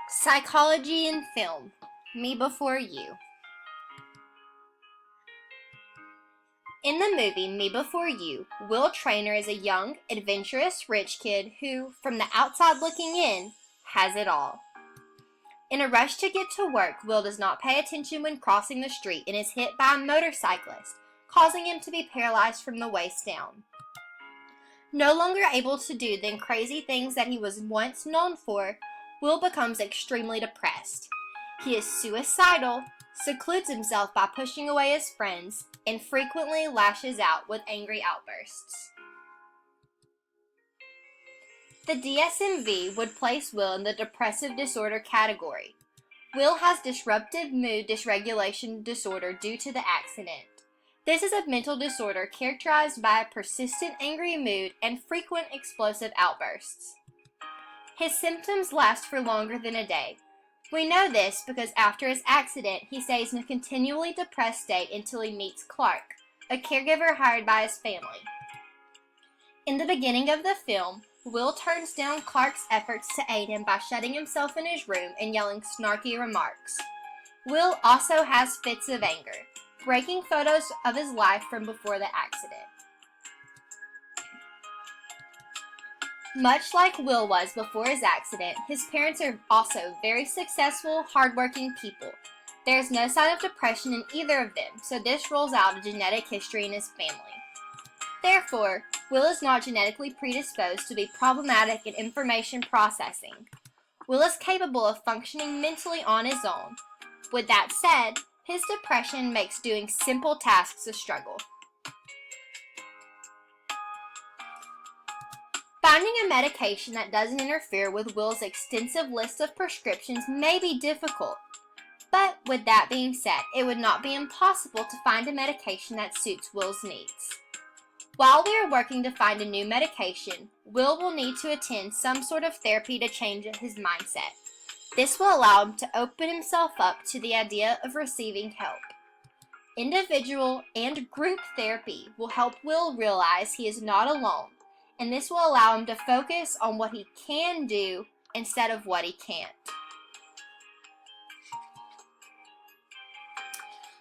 Psychology in film. Me Before You. In the movie Me Before You, Will Traynor is a young, adventurous, rich kid who, from the outside looking in, has it all. In a rush to get to work, Will does not pay attention when crossing the street and is hit by a motorcyclist, causing him to be paralyzed from the waist down. No longer able to do the crazy things that he was once known for, Will becomes extremely depressed. He is suicidal, secludes himself by pushing away his friends, and frequently lashes out with angry outbursts. The DSM-V would place Will in the depressive disorder category. Will has disruptive mood dysregulation disorder due to the accident. This is a mental disorder characterized by a persistent angry mood and frequent explosive outbursts. His symptoms last for longer than a day. We know this because after his accident, he stays in a continually depressed state until he meets Clark, a caregiver hired by his family. In the beginning of the film, Will turns down Clark's efforts to aid him by shutting himself in his room and yelling snarky remarks. Will also has fits of anger, breaking photos of his life from before the accident. Much like Will was before his accident, his parents are also very successful, hardworking people. There is no sign of depression in either of them, so this rules out a genetic history in his family. Therefore, Will is not genetically predisposed to be problematic in information processing. Will is capable of functioning mentally on his own. With that said, his depression makes doing simple tasks a struggle. Finding a medication that doesn't interfere with Will's extensive list of prescriptions may be difficult. But with that being said, it would not be impossible to find a medication that suits Will's needs. While we are working to find a new medication, Will need to attend some sort of therapy to change his mindset. This will allow him to open himself up to the idea of receiving help. Individual and group therapy will help Will realize he is not alone, and this will allow him to focus on what he can do instead of what he can't.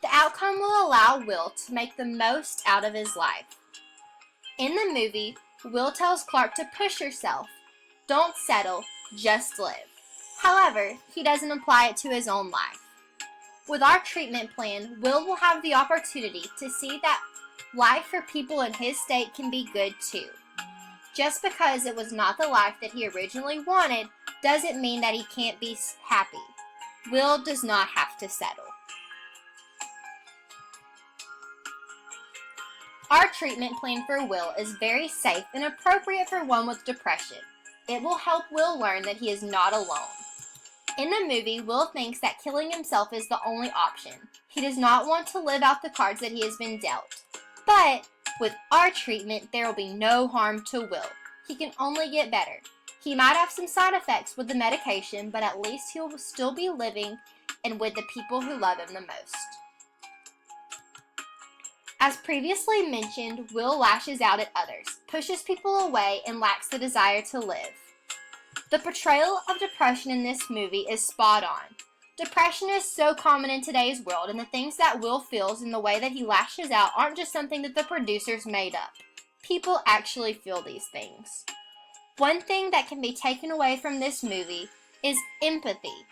The outcome will allow Will to make the most out of his life. In the movie, Will tells Clark to push yourself. Don't settle, just live. However, he doesn't apply it to his own life. With our treatment plan, Will have the opportunity to see that life for people in his state can be good too. Just because it was not the life that he originally wanted doesn't mean that he can't be happy. Will does not have to settle. Our treatment plan for Will is very safe and appropriate for one with depression. It will help Will learn that he is not alone. In the movie, Will thinks that killing himself is the only option. He does not want to live out the cards that he has been dealt. But with our treatment, there will be no harm to Will. He can only get better. He might have some side effects with the medication, but at least he will still be living and with the people who love him the most. As previously mentioned, Will lashes out at others, pushes people away, and lacks the desire to live. The portrayal of depression in this movie is spot on. Depression is so common in today's world, and the things that Will feels and the way that he lashes out aren't just something that the producers made up. People actually feel these things. One thing that can be taken away from this movie is empathy.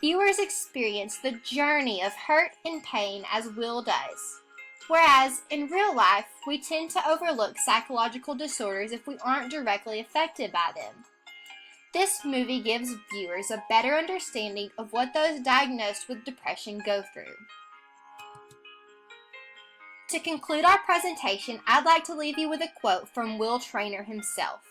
Viewers experience the journey of hurt and pain as Will does. Whereas, in real life, we tend to overlook psychological disorders if we aren't directly affected by them. This movie gives viewers a better understanding of what those diagnosed with depression go through. To conclude our presentation, I'd like to leave you with a quote from Will Traynor himself.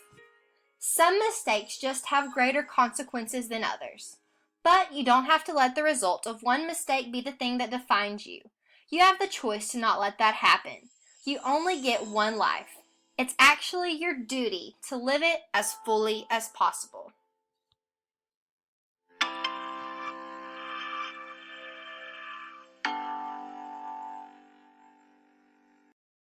Some mistakes just have greater consequences than others. But you don't have to let the result of one mistake be the thing that defines you. You have the choice to not let that happen. You only get one life. It's actually your duty to live it as fully as possible.